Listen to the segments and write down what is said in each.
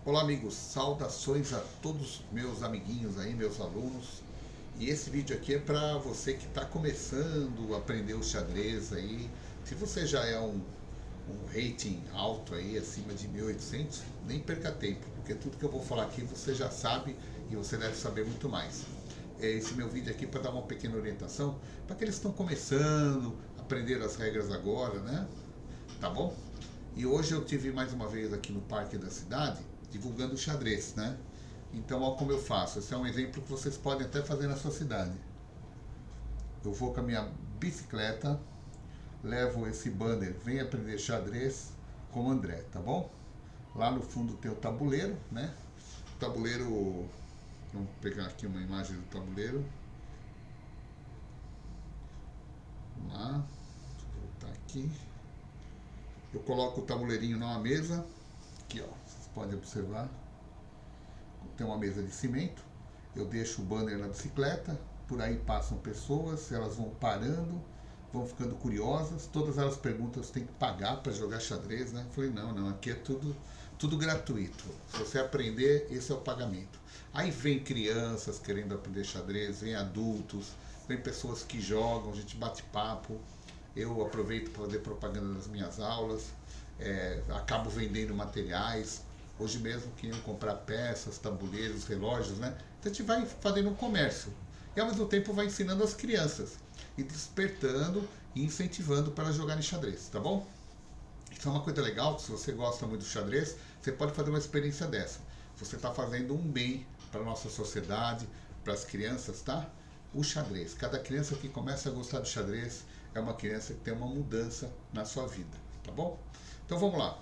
Olá amigos, saudações a todos meus amiguinhos aí, meus alunos. E esse vídeo aqui é para você que está começando a aprender o xadrez aí. Se você já é um rating alto aí, acima de 1800, nem perca tempo, porque tudo que eu vou falar aqui você já sabe e você deve saber muito mais. Esse meu vídeo aqui para dar uma pequena orientação para aqueles que estão começando, aprender as regras agora, né? Tá bom? E hoje eu tive mais uma vez aqui no parque da cidade divulgando o xadrez, né? Então, olha como eu faço. Esse é um exemplo que vocês podem até fazer na sua cidade. Eu vou com a minha bicicleta, levo esse banner, vem aprender xadrez com o André, tá bom? Lá no fundo tem o tabuleiro, né? O tabuleiro, vamos pegar aqui uma imagem do tabuleiro. Vamos lá, vou voltar aqui. Eu coloco o tabuleirinho numa mesa, aqui ó, vocês podem observar. Tem uma mesa de cimento, eu deixo o banner na bicicleta, por aí passam pessoas, elas vão parando, vão ficando curiosas, todas elas perguntam se tem que pagar para jogar xadrez, né? Eu falei, não, aqui é tudo gratuito. Se você aprender, esse é o pagamento. Aí vem crianças querendo aprender xadrez, vem adultos, vem pessoas que jogam, a gente bate papo, eu aproveito para fazer propaganda das minhas aulas, acabo vendendo materiais. Hoje mesmo queriam comprar peças, tabuleiros, relógios, né? Então a gente vai fazendo um comércio. E ao mesmo tempo vai ensinando as crianças. E despertando e incentivando para jogarem xadrez, tá bom? Isso é uma coisa legal, se você gosta muito do xadrez, você pode fazer uma experiência dessa. Você está fazendo um bem para a nossa sociedade, para as crianças, tá? O xadrez. Cada criança que começa a gostar do xadrez é uma criança que tem uma mudança na sua vida, tá bom? Então vamos lá.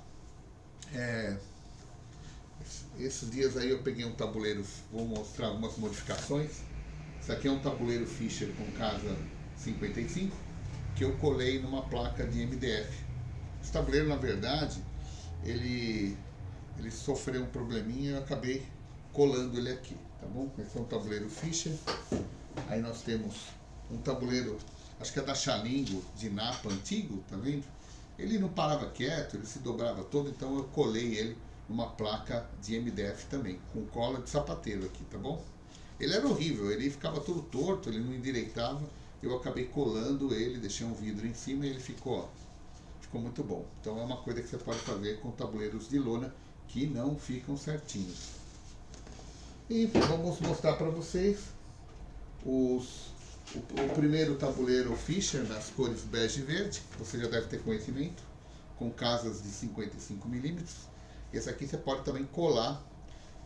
Esses dias aí eu peguei um tabuleiro, vou mostrar algumas modificações. Esse aqui é um tabuleiro Fischer com casa 55 que eu colei numa placa de MDF. Esse tabuleiro, na verdade, ele sofreu um probleminha e eu acabei colando ele aqui, tá bom? Esse é um tabuleiro Fischer. Aí nós temos um tabuleiro, acho que é da Xalingo, de Napa antigo, tá vendo? Ele não parava quieto, ele se dobrava todo, então eu colei ele numa placa de MDF também, com cola de sapateiro aqui, tá bom? Ele era horrível, ele ficava todo torto, ele não endireitava, eu acabei colando ele, deixei um vidro em cima e ele ficou muito bom. Então é uma coisa que você pode fazer com tabuleiros de lona que não ficam certinhos. E vamos mostrar para vocês o primeiro tabuleiro Fischer nas cores bege e verde, você já deve ter conhecimento, com casas de 55 milímetros. Esse aqui você pode também colar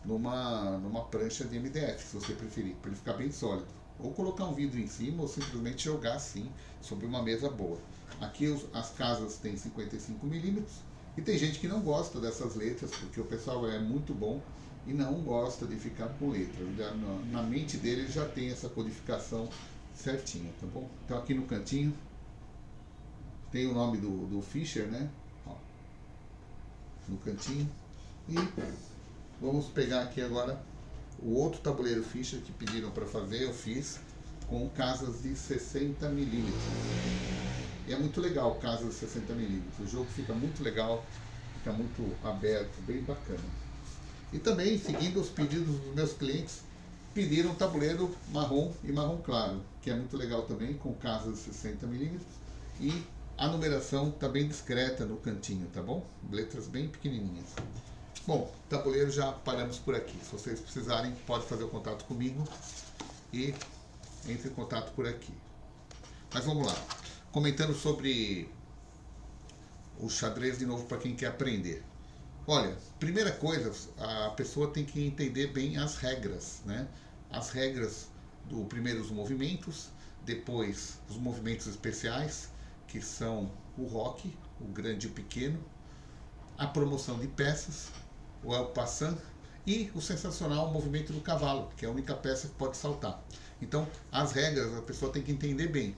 numa prancha de MDF, se você preferir, para ele ficar bem sólido. Ou colocar um vidro em cima, ou simplesmente jogar assim, sobre uma mesa boa. Aqui as casas têm 55 milímetros, e tem gente que não gosta dessas letras, porque o pessoal é muito bom e não gosta de ficar com letras. Na mente dele já tem essa codificação certinha, tá bom? Então aqui no cantinho tem o nome do Fischer, né? Ó, no cantinho. E vamos pegar aqui agora o outro tabuleiro Fischer que pediram para fazer, eu fiz com casas de 60 milímetros. E é muito legal casas de 60 milímetros. O jogo fica muito legal, fica muito aberto, bem bacana. E também, seguindo os pedidos dos meus clientes, pediram um tabuleiro marrom e marrom claro, que é muito legal também, com casas de 60 milímetros. E a numeração está bem discreta no cantinho, tá bom? Letras bem pequenininhas. Bom, tabuleiro já paramos por aqui. Se vocês precisarem, pode fazer o contato comigo e entre em contato por aqui. Mas vamos lá. Comentando sobre o xadrez de novo para quem quer aprender. Olha, primeira coisa, a pessoa tem que entender bem as regras, né? As regras do primeiro os movimentos, depois os movimentos especiais, que são o roque, o grande e o pequeno, a promoção de peças, o El Passant e o sensacional movimento do cavalo, que é a única peça que pode saltar. Então, as regras a pessoa tem que entender bem.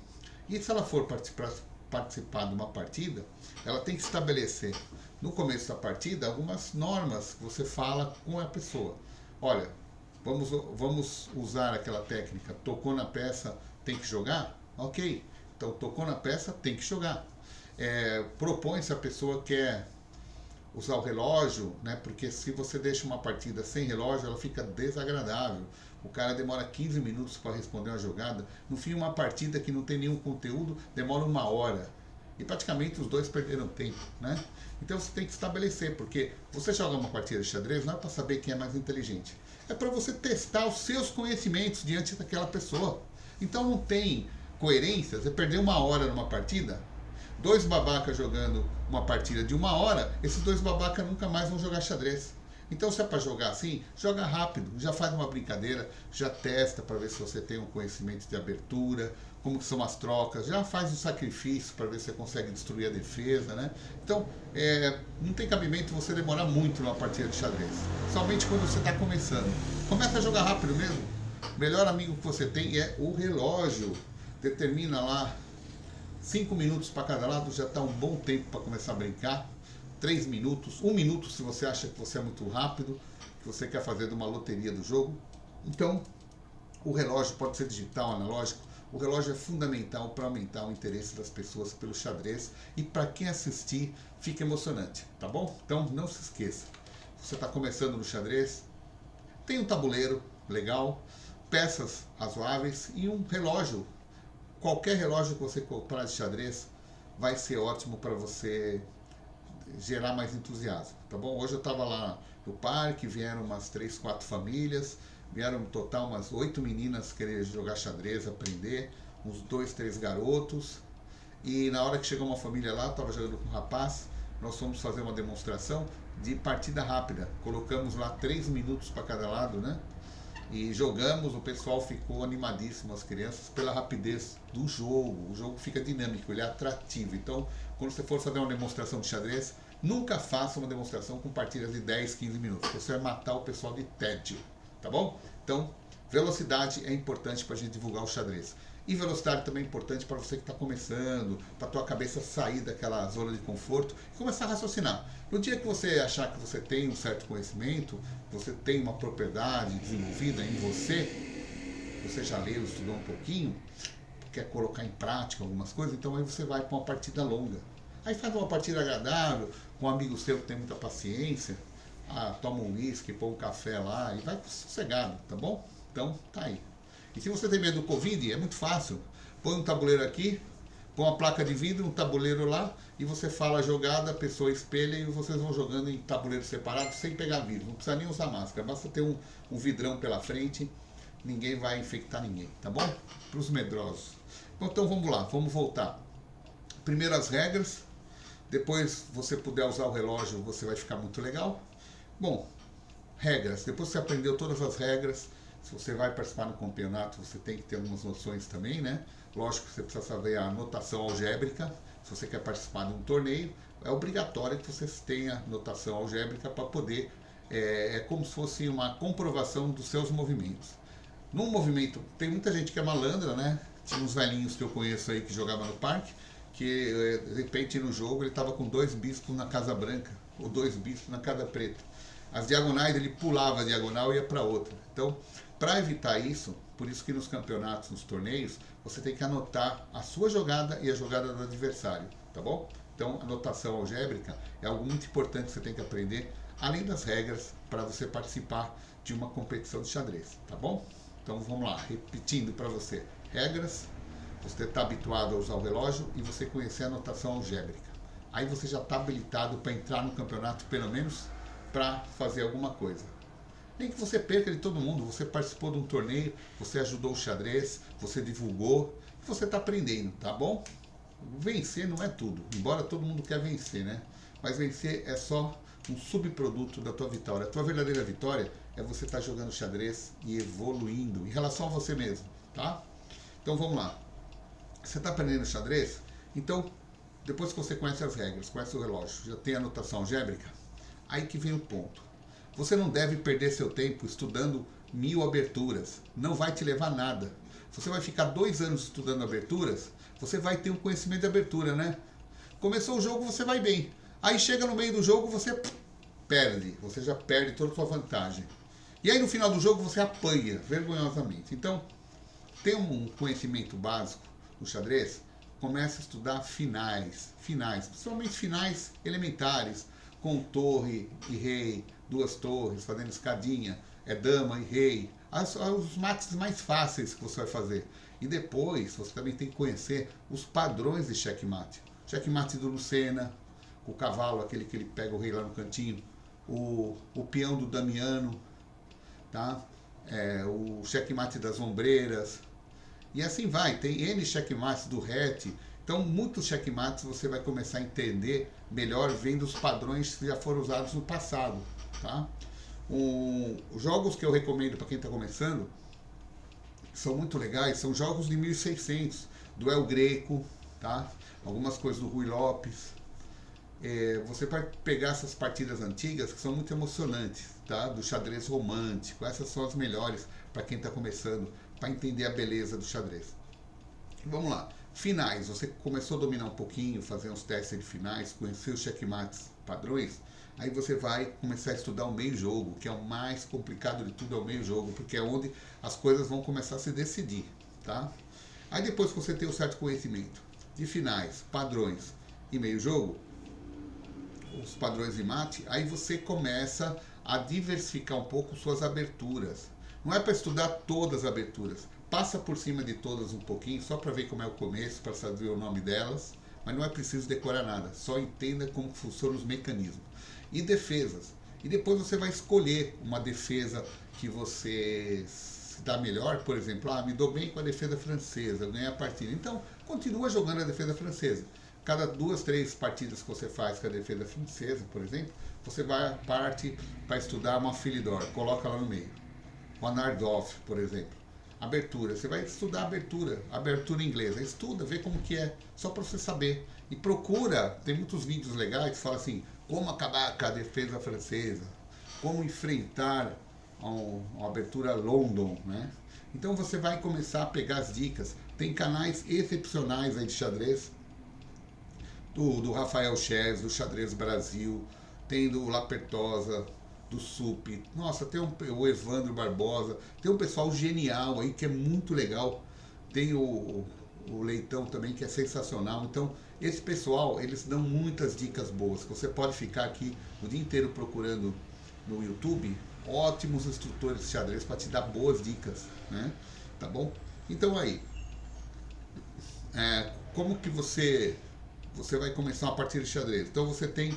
E se ela for participar de uma partida, ela tem que estabelecer no começo da partida algumas normas que você fala com a pessoa. Olha, vamos usar aquela técnica, tocou na peça, tem que jogar? Ok, então tocou na peça, tem que jogar. Propõe se a pessoa quer usar o relógio, né? Porque se você deixa uma partida sem relógio, ela fica desagradável. O cara demora 15 minutos para responder uma jogada. No fim, uma partida que não tem nenhum conteúdo demora 1 hora. E praticamente os dois perderam tempo, né? Então você tem que estabelecer, porque você joga uma partida de xadrez não é para saber quem é mais inteligente. É para você testar os seus conhecimentos diante daquela pessoa. Então não tem coerência você perder 1 hora numa partida. Dois babacas jogando uma partida de 1 hora, esses dois babacas nunca mais vão jogar xadrez. Então, se é para jogar assim, joga rápido, já faz uma brincadeira, já testa para ver se você tem um conhecimento de abertura, como que são as trocas, já faz o sacrifício para ver se você consegue destruir a defesa, né? Então, não tem cabimento você demorar muito numa partida de xadrez, somente quando você está começando. Começa a jogar rápido mesmo. O melhor amigo que você tem é o relógio. Determina lá 5 minutos para cada lado, já está um bom tempo para começar a brincar. 3 minutos, 1 minuto se você acha que você é muito rápido, que você quer fazer de uma loteria do jogo. Então, o relógio pode ser digital, analógico. O relógio é fundamental para aumentar o interesse das pessoas pelo xadrez e para quem assistir fica emocionante, tá bom? Então não se esqueça, você está começando no xadrez, tem um tabuleiro legal, peças razoáveis e um relógio. Qualquer relógio que você comprar de xadrez vai ser ótimo para você gerar mais entusiasmo, tá bom? Hoje eu estava lá no parque, vieram umas 3, 4 famílias, vieram no total umas 8 meninas querer jogar xadrez, aprender, uns 2, 3 garotos, e na hora que chegou uma família lá, estava jogando com um rapaz, nós fomos fazer uma demonstração de partida rápida, colocamos lá 3 minutos para cada lado, né? E jogamos, o pessoal ficou animadíssimo, as crianças, pela rapidez do jogo. O jogo fica dinâmico, ele é atrativo. Então, quando você for fazer uma demonstração de xadrez, nunca faça uma demonstração com partidas de 10, 15 minutos. Você vai matar o pessoal de tédio, tá bom? Então, velocidade é importante para a gente divulgar o xadrez. E velocidade também é importante para você que está começando, para a tua cabeça sair daquela zona de conforto e começar a raciocinar. No dia que você achar que você tem um certo conhecimento, você tem uma propriedade desenvolvida em você, você já leu, estudou um pouquinho, quer colocar em prática algumas coisas, então aí você vai para uma partida longa. Aí faz uma partida agradável, com um amigo seu que tem muita paciência, toma um uísque, põe um café lá e vai sossegado, tá bom? Então, tá aí. E se você tem medo do Covid, é muito fácil. Põe um tabuleiro aqui, põe uma placa de vidro, um tabuleiro lá, e você fala a jogada, a pessoa espelha e vocês vão jogando em tabuleiros separados sem pegar vírus. Não precisa nem usar máscara, basta ter um vidrão pela frente, ninguém vai infectar ninguém, tá bom? Para os medrosos. Então vamos lá, vamos voltar. Primeiro as regras, depois você puder usar o relógio, você vai ficar muito legal. Bom, regras, depois que você aprendeu todas as regras, se você vai participar no campeonato, você tem que ter algumas noções também, né? Lógico que você precisa saber a notação algébrica. Se você quer participar de um torneio, é obrigatório que você tenha notação algébrica para poder... É como se fosse uma comprovação dos seus movimentos. Num movimento, tem muita gente que é malandra, né? Tinha uns velhinhos que eu conheço aí que jogavam no parque, que de repente no jogo ele estava com 2 bispos na casa branca, ou 2 bispos na casa preta. As diagonais, ele pulava a diagonal e ia para outra. Então, para evitar isso, por isso que nos campeonatos, nos torneios, você tem que anotar a sua jogada e a jogada do adversário, tá bom? Então, a notação algébrica é algo muito importante que você tem que aprender, além das regras, para você participar de uma competição de xadrez, tá bom? Então, vamos lá, repetindo para você. Regras, você está habituado a usar o relógio e você conhecer a notação algébrica. Aí você já está habilitado para entrar no campeonato, pelo menos para fazer alguma coisa. Nem que você perca de todo mundo, você participou de um torneio, você ajudou o xadrez, você divulgou, você está aprendendo, tá bom? Vencer não é tudo, embora todo mundo quer vencer, né? Mas vencer é só um subproduto da tua vitória. A tua verdadeira vitória é você estar jogando xadrez e evoluindo em relação a você mesmo, tá? Então vamos lá. Você está aprendendo xadrez? Então, depois que você conhece as regras, conhece o relógio, já tem a notação algébrica, aí que vem o ponto. Você não deve perder seu tempo estudando 1000 aberturas. Não vai te levar a nada. Você vai ficar 2 anos estudando aberturas, você vai ter um conhecimento de abertura, né? Começou o jogo, você vai bem. Aí chega no meio do jogo, você perde. Você já perde toda a sua vantagem. E aí no final do jogo, você apanha vergonhosamente. Então, tem um conhecimento básico no xadrez, comece a estudar finais, principalmente finais elementares, com torre e rei, duas torres, fazendo escadinha, é dama e rei. Os mates mais fáceis que você vai fazer. E depois você também tem que conhecer os padrões de checkmate. Checkmate do Lucena, o cavalo, aquele que ele pega o rei lá no cantinho, o peão do Damiano, tá? O checkmate das ombreiras, e assim vai, tem N checkmates do Rete. Então muitos checkmates você vai começar a entender melhor vendo os padrões que já foram usados no passado, tá? Os jogos que eu recomendo para quem está começando, que são muito legais, são jogos de 1600, do El Greco, tá? Algumas coisas do Rui Lopes. Você vai pegar essas partidas antigas que são muito emocionantes, tá? Do xadrez romântico, essas são as melhores para quem está começando, para entender a beleza do xadrez. Vamos lá, finais, você começou a dominar um pouquinho, fazer uns testes de finais, conhecer os checkmates padrões, aí você vai começar a estudar o meio jogo, que é o mais complicado de tudo, é o meio jogo, porque é onde as coisas vão começar a se decidir, tá? Aí depois que você tem um certo conhecimento de finais, padrões e meio jogo, os padrões de mate, aí você começa a diversificar um pouco suas aberturas. Não é para estudar todas as aberturas, passa por cima de todas um pouquinho, só para ver como é o começo, para saber o nome delas, mas não é preciso decorar nada, só entenda como funcionam os mecanismos. E defesas. E depois você vai escolher uma defesa que você se dá melhor, por exemplo, me dou bem com a defesa francesa, eu ganhei a partida. Então, continua jogando a defesa francesa. Cada 2, 3 partidas que você faz com a defesa francesa, por exemplo, você vai parte para estudar uma Philidor, coloca lá no meio. Uma Nardolph, por exemplo. Abertura, você vai estudar abertura inglesa. Estuda, vê como que é, só para você saber. E procura, tem muitos vídeos legais que falam assim, como acabar com a defesa francesa, como enfrentar uma abertura London, né? Então você vai começar a pegar as dicas. Tem canais excepcionais aí de xadrez, do Rafael Chess, do Xadrez Brasil, tem do Lapertosa, do Sup, nossa, tem o Evandro Barbosa, tem um pessoal genial aí que é muito legal, tem o Leitão também que é sensacional. Então esse pessoal, eles dão muitas dicas boas, que você pode ficar aqui o dia inteiro procurando no YouTube, ótimos instrutores de xadrez para te dar boas dicas, né? Tá bom? Então aí, como que você vai começar uma partida de xadrez? Então você tem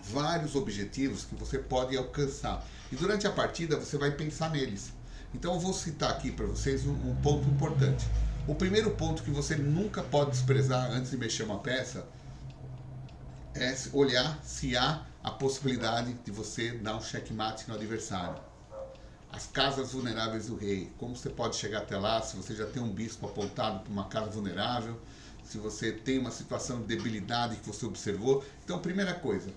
vários objetivos que você pode alcançar. E durante a partida você vai pensar neles. Então eu vou citar aqui para vocês um ponto importante. O primeiro ponto que você nunca pode desprezar antes de mexer uma peça é olhar se há a possibilidade de você dar um checkmate no adversário. As casas vulneráveis do rei, como você pode chegar até lá, se você já tem um bispo apontado para uma casa vulnerável, se você tem uma situação de debilidade que você observou. Então, primeira coisa,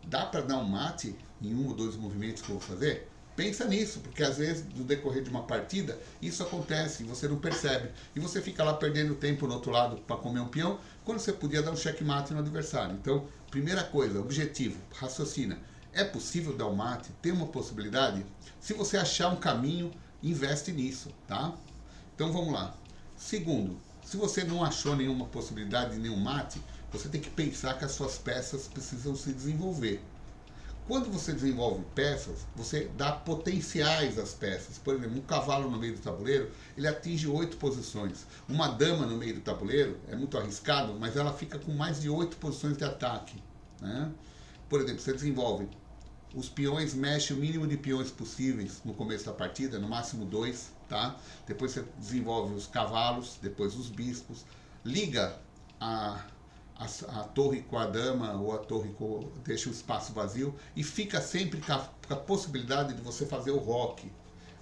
dá para dar um mate em 1 ou 2 movimentos que eu vou fazer? Pensa nisso, porque às vezes no decorrer de uma partida isso acontece e você não percebe. E você fica lá perdendo tempo no outro lado para comer um peão, quando você podia dar um checkmate no adversário. Então, primeira coisa, objetivo, raciocina. É possível dar um mate? Tem uma possibilidade? Se você achar um caminho, investe nisso, tá? Então vamos lá. Segundo, se você não achou nenhuma possibilidade de nenhum mate, você tem que pensar que as suas peças precisam se desenvolver. Quando você desenvolve peças, você dá potenciais às peças. Por exemplo, um cavalo no meio do tabuleiro, ele atinge 8 posições. Uma dama no meio do tabuleiro, é muito arriscado, mas ela fica com mais de 8 posições de ataque, né? Por exemplo, você desenvolve os peões, mexe o mínimo de peões possíveis no começo da partida, no máximo 2, tá? Depois você desenvolve os cavalos, depois os bispos, liga a torre com a dama ou a torre deixa o espaço vazio e fica sempre com a possibilidade de você fazer o roque.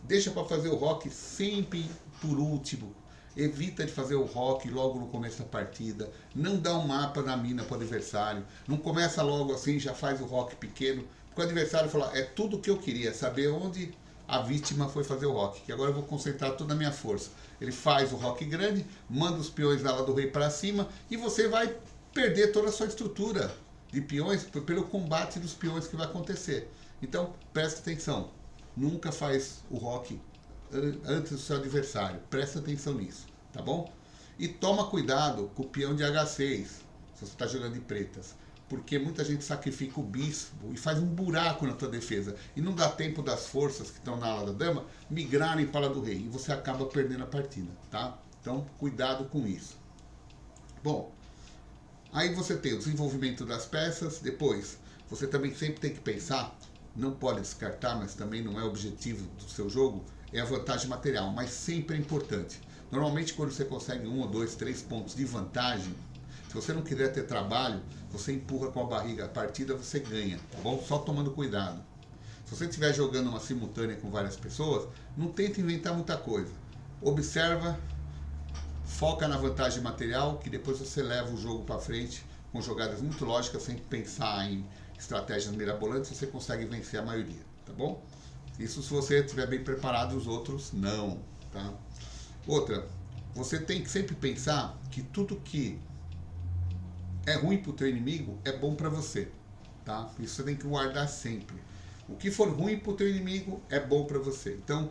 Deixa para fazer o roque sempre por último. Evita de fazer o roque logo no começo da partida. Não dá um mapa na mina para o adversário. Não começa logo assim, já faz o roque pequeno. Porque o adversário fala, é tudo o que eu queria, saber onde a vítima foi fazer o roque, que agora eu vou concentrar toda a minha força. Ele faz o roque grande, manda os peões da ala do rei para cima e você vai perder toda a sua estrutura de peões pelo combate dos peões que vai acontecer. Então, presta atenção. Nunca faz o roque antes do seu adversário. Presta atenção nisso, tá bom? E toma cuidado com o peão de H6, se você está jogando de pretas. porque muita gente sacrifica o bispo e faz um buraco na tua defesa. E não dá tempo das forças que estão na ala da dama migrarem para a ala do rei. E você acaba perdendo a partida, tá? Então, cuidado com isso. Bom, aí você tem o desenvolvimento das peças. Depois, você também sempre tem que pensar, não pode descartar, mas também não é objetivo do seu jogo, é a vantagem material, mas sempre é importante. Normalmente, quando você consegue 1 ou 2, 3 pontos de vantagem, se você não quiser ter trabalho, você empurra com a barriga a partida, você ganha, tá bom? Só tomando cuidado. Se você estiver jogando uma simultânea com várias pessoas, não tenta inventar muita coisa. Observa, foca na vantagem material, que depois você leva o jogo para frente com jogadas muito lógicas, sem pensar em estratégias mirabolantes, você consegue vencer a maioria, tá bom? Isso se você estiver bem preparado, os outros não, tá? Outra, você tem que sempre pensar que tudo que é ruim para o teu inimigo é bom para você, tá? Isso você tem que guardar sempre. O que for ruim para o teu inimigo é bom para você. Então,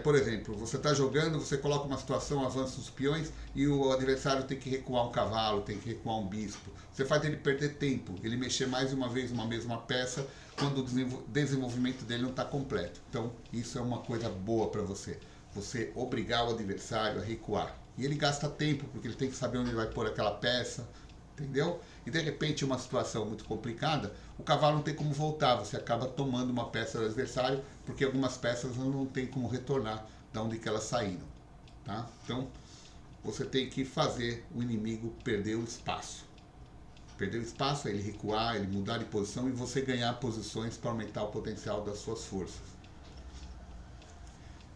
por exemplo, você está jogando, você coloca uma situação, avança os peões e o adversário tem que recuar um cavalo, tem que recuar um bispo. Você faz ele perder tempo, ele mexer mais uma vez uma mesma peça quando o desenvolvimento dele não está completo. Então, isso é uma coisa boa para você. Você obrigar o adversário a recuar. E ele gasta tempo, porque ele tem que saber onde ele vai pôr aquela peça, entendeu? E de repente, uma situação muito complicada, o cavalo não tem como voltar, você acaba tomando uma peça do adversário, porque algumas peças não tem como retornar da onde que elas saíram, tá? Então, você tem que fazer o inimigo perder o espaço. Perder o espaço é ele recuar, ele mudar de posição e você ganhar posições para aumentar o potencial das suas forças.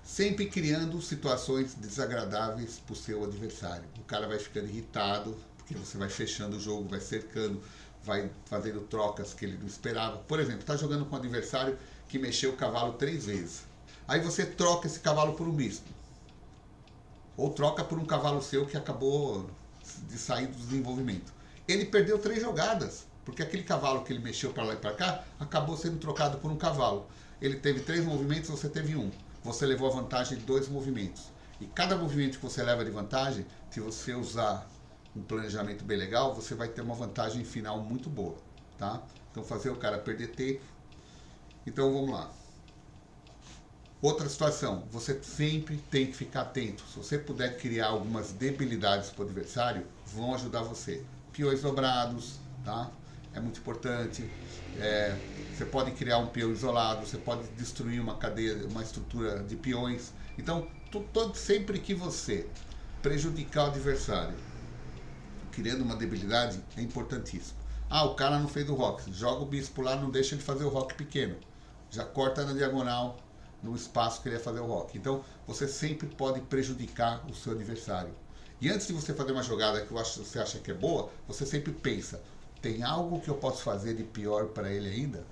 Sempre criando situações desagradáveis para o seu adversário. O cara vai ficando irritado, porque você vai fechando o jogo, vai cercando, vai fazendo trocas que ele não esperava. Por exemplo, está jogando com um adversário que mexeu o cavalo 3 vezes. Aí você troca esse cavalo por um bispo. Ou troca por um cavalo seu que acabou de sair do desenvolvimento. Ele perdeu 3 jogadas, porque aquele cavalo que ele mexeu para lá e para cá acabou sendo trocado por um cavalo. Ele teve 3 movimentos, você teve 1. Você levou a vantagem de 2 movimentos. E cada movimento que você leva de vantagem, se você usar um planejamento bem legal, você vai ter uma vantagem final muito boa, tá? Então fazer o cara perder tempo. Então vamos lá. Outra situação, você sempre tem que ficar atento. Se você puder criar algumas debilidades para o adversário, vão ajudar você. Peões dobrados, tá? É muito importante. Você pode criar um peão isolado, você pode destruir uma cadeia, uma estrutura de peões. Então, sempre que você prejudicar o adversário, criando uma debilidade, é importantíssimo. Ah, o cara não fez o rock. Joga o bispo lá, não deixa ele fazer o rock pequeno. Já corta na diagonal, no espaço que ele ia fazer o rock. Então, você sempre pode prejudicar o seu adversário. E antes de você fazer uma jogada que você acha que é boa, você sempre pensa, tem algo que eu posso fazer de pior para ele ainda?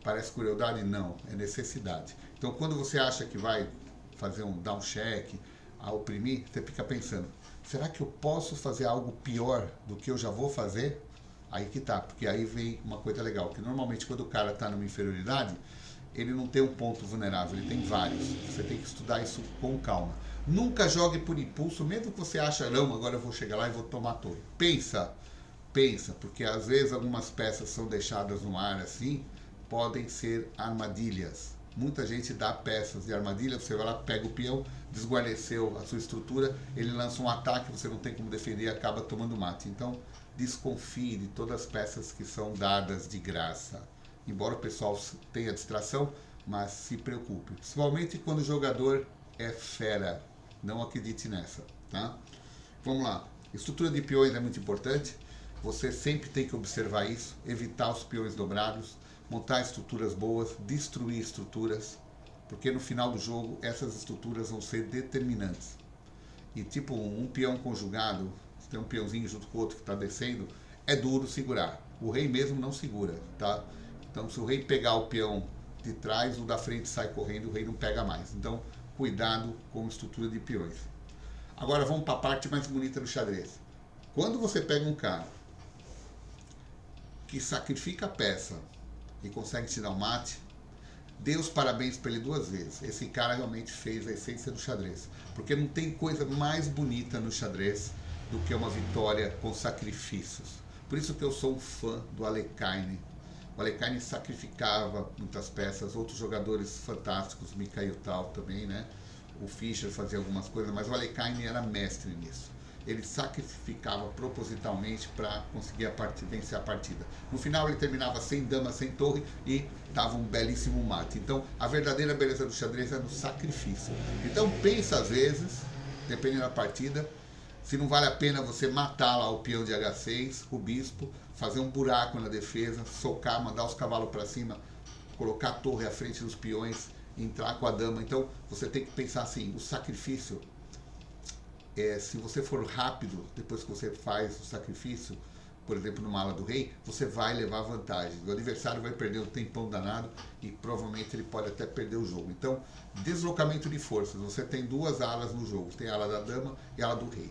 Parece crueldade? Não, é necessidade. Então, quando você acha que vai fazer um down check, a oprimir, você fica pensando, será que eu posso fazer algo pior do que eu já vou fazer? Aí que tá, porque aí vem uma coisa legal, que normalmente quando o cara está numa inferioridade, ele não tem um ponto vulnerável, ele tem vários. Você tem que estudar isso com calma. Nunca jogue por impulso, mesmo que você ache, não, agora eu vou chegar lá e vou tomar a torre. Pensa, porque às vezes algumas peças são deixadas no ar assim, podem ser armadilhas. Muita gente dá peças de armadilha, você vai lá, pega o peão, desguarneceu a sua estrutura, ele lança um ataque, você não tem como defender e acaba tomando mate. Então, desconfie de todas as peças que são dadas de graça. Embora o pessoal tenha distração, mas se preocupe. Principalmente quando o jogador é fera. Não acredite nessa, tá? Vamos lá. Estrutura de peões é muito importante. Você sempre tem que observar isso, evitar os peões dobrados, montar estruturas boas, destruir estruturas, porque no final do jogo essas estruturas vão ser determinantes. E tipo um peão conjugado, você tem um peãozinho junto com o outro que está descendo, é duro segurar. O rei mesmo não segura, tá? Então se o rei pegar o peão de trás, o da frente sai correndo, o rei não pega mais. Então cuidado com a estrutura de peões. Agora vamos para a parte mais bonita do xadrez. Quando você pega um cara que sacrifica a peça e consegue te dar um mate, dê os parabéns para ele 2 vezes. Esse cara realmente fez a essência do xadrez. Porque não tem coisa mais bonita no xadrez do que uma vitória com sacrifícios. Por isso que eu sou um fã do Alekhine. O Alekhine sacrificava muitas peças, outros jogadores fantásticos, Mikhail Tal também, né? O Fischer fazia algumas coisas, mas o Alekhine era mestre nisso. Ele sacrificava propositalmente para conseguir vencer a partida. No final ele terminava sem dama, sem torre e dava um belíssimo mate. Então a verdadeira beleza do xadrez é no sacrifício. Então pensa às vezes, dependendo da partida, se não vale a pena você matar lá o peão de H6, o bispo, fazer um buraco na defesa, socar, mandar os cavalos para cima, colocar a torre à frente dos peões, entrar com a dama. Então você tem que pensar assim, o sacrifício, se você for rápido depois que você faz o sacrifício, por exemplo numa ala do rei, você vai levar vantagem. O adversário vai perder um tempão danado e provavelmente ele pode até perder o jogo. Então, deslocamento de forças, você tem duas alas no jogo, tem a ala da dama e a ala do rei.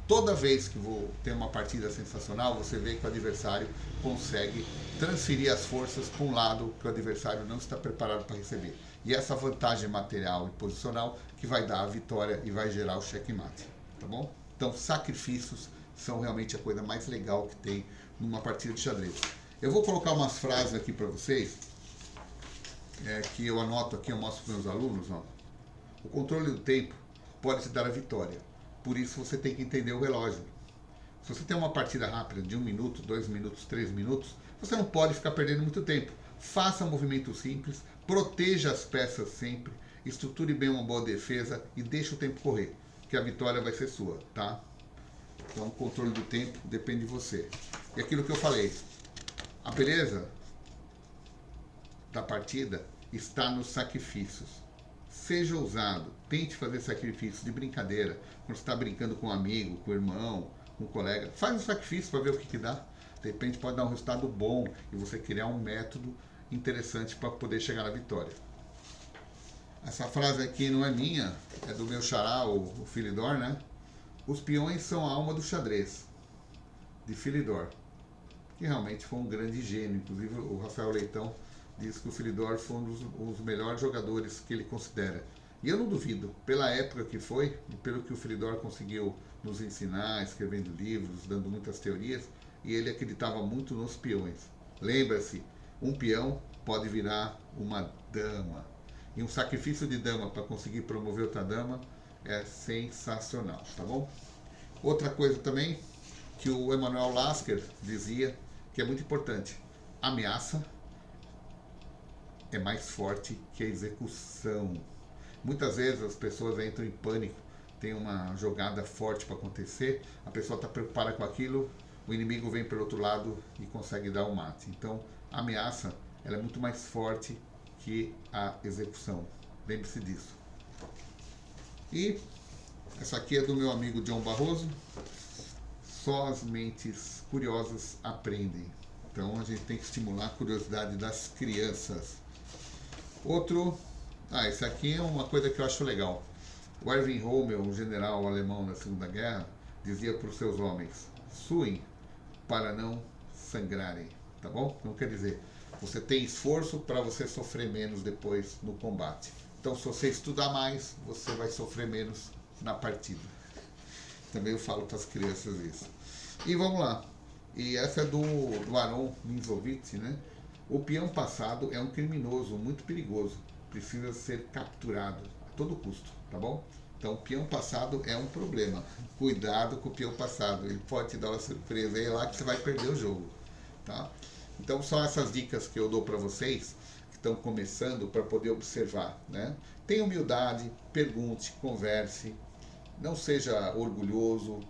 Toda vez que tem uma partida sensacional, você vê que o adversário consegue transferir as forças para um lado que o adversário não está preparado para receber. E essa vantagem material e posicional que vai dar a vitória e vai gerar o checkmate, tá bom? Então, sacrifícios são realmente a coisa mais legal que tem numa partida de xadrez. Eu vou colocar umas frases aqui para vocês, que eu anoto aqui, eu mostro para meus alunos. Ó. O controle do tempo pode te dar a vitória. Por isso você tem que entender o relógio. Se você tem uma partida rápida de 1 minuto, 2 minutos, 3 minutos, você não pode ficar perdendo muito tempo. Faça movimentos simples, proteja as peças sempre, estruture bem uma boa defesa e deixe o tempo correr, que a vitória vai ser sua, tá? Então o controle do tempo depende de você. E aquilo que eu falei, a beleza da partida está nos sacrifícios. Seja ousado, tente fazer sacrifícios de brincadeira. Quando você está brincando com um amigo, com um irmão, com um colega, faz um sacrifício para ver o que dá. De repente pode dar um resultado bom e você criar um método interessante para poder chegar na vitória. Essa frase aqui não é minha, é do meu xará, o Philidor, né? Os peões são a alma do xadrez, de Philidor, que realmente foi um grande gênio. Inclusive o Rafael Leitão diz que o Philidor foi um dos melhores jogadores que ele considera. E eu não duvido, pela época que foi, e pelo que o Philidor conseguiu nos ensinar, escrevendo livros, dando muitas teorias, e ele acreditava muito nos peões. Lembra-se, um peão pode virar uma dama. E um sacrifício de dama para conseguir promover outra dama é sensacional, tá bom? Outra coisa também, que o Emanuel Lasker dizia, que é muito importante, ameaça é mais forte que a execução. Muitas vezes as pessoas entram em pânico, tem uma jogada forte para acontecer, a pessoa está preocupada com aquilo, o inimigo vem pelo outro lado e consegue dar o mate. Então, a ameaça ela é muito mais forte que a execução. Lembre-se disso. E essa aqui é do meu amigo John Barroso. Só as mentes curiosas aprendem. Então, a gente tem que estimular a curiosidade das crianças. Outro, esse aqui é uma coisa que eu acho legal. O Erwin Rommel, um general alemão na Segunda Guerra, dizia para os seus homens, suem para não sangrarem, tá bom? Não quer dizer, você tem esforço para você sofrer menos depois no combate. Então, se você estudar mais, você vai sofrer menos na partida. Também eu falo para as crianças isso. E vamos lá. E essa é do Aron Minzovitz, né? O peão passado é um criminoso muito perigoso. Precisa ser capturado a todo custo, tá bom? Então, o peão passado é um problema. Cuidado com o peão passado. Ele pode te dar uma surpresa aí lá que você vai perder o jogo, tá? Então, são essas dicas que eu dou para vocês que estão começando para poder observar, né? Tenha humildade, pergunte, converse, não seja orgulhoso.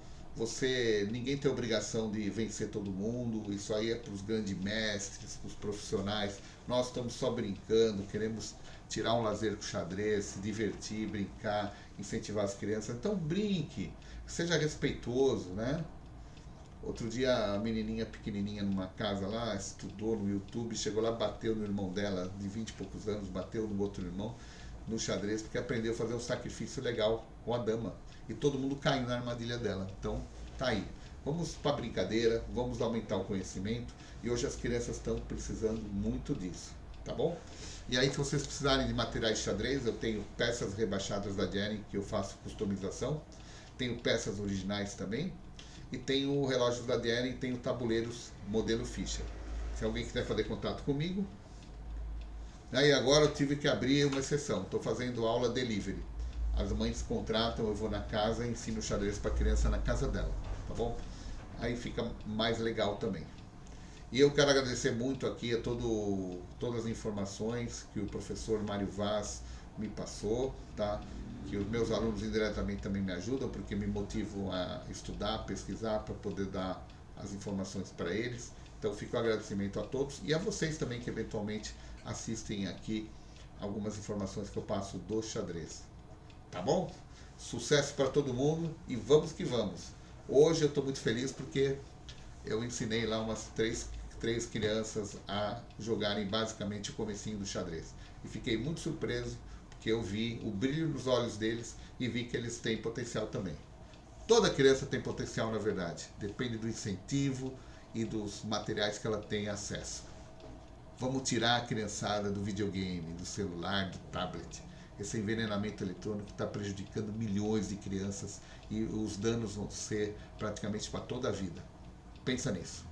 Ninguém tem obrigação de vencer todo mundo, isso aí é para os grandes mestres, para os profissionais. Nós estamos só brincando, queremos tirar um lazer com o xadrez, se divertir, brincar, incentivar as crianças. Então brinque, seja respeitoso, né? Outro dia a menininha pequenininha numa casa lá, estudou no YouTube, chegou lá, bateu no irmão dela, de 20 e poucos anos, bateu no outro irmão, no xadrez, porque aprendeu a fazer um sacrifício legal com a dama. E todo mundo caiu na armadilha dela. Então, tá aí. Vamos para brincadeira, vamos aumentar o conhecimento. E hoje as crianças estão precisando muito disso, tá bom? E aí, se vocês precisarem de materiais de xadrez, eu tenho peças rebaixadas da Jenny, que eu faço customização. Tenho peças originais também. e tem o relógio da DN e tem o tabuleiros modelo Fischer. Se alguém quiser fazer contato comigo. Aí agora eu tive que abrir uma exceção, estou fazendo aula delivery. As mães contratam, eu vou na casa e ensino xadrez para a criança na casa dela, tá bom? Aí fica mais legal também. E eu quero agradecer muito aqui a todas as informações que o professor Mário Vaz me passou, tá? Que os meus alunos indiretamente também me ajudam, porque me motivam a estudar, pesquisar, para poder dar as informações para eles. Então fica o agradecimento a todos e a vocês também que eventualmente assistem aqui algumas informações que eu passo do xadrez. Tá bom? Sucesso para todo mundo e vamos que vamos. Hoje eu estou muito feliz porque eu ensinei lá umas três crianças a jogarem basicamente o comecinho do xadrez. E fiquei muito surpreso porque eu vi o brilho nos olhos deles e vi que eles têm potencial também. Toda criança tem potencial, na verdade. Depende do incentivo e dos materiais que ela tem acesso. Vamos tirar a criançada do videogame, do celular, do tablet. Esse envenenamento eletrônico está prejudicando milhões de crianças e os danos vão ser praticamente para toda a vida. Pensa nisso.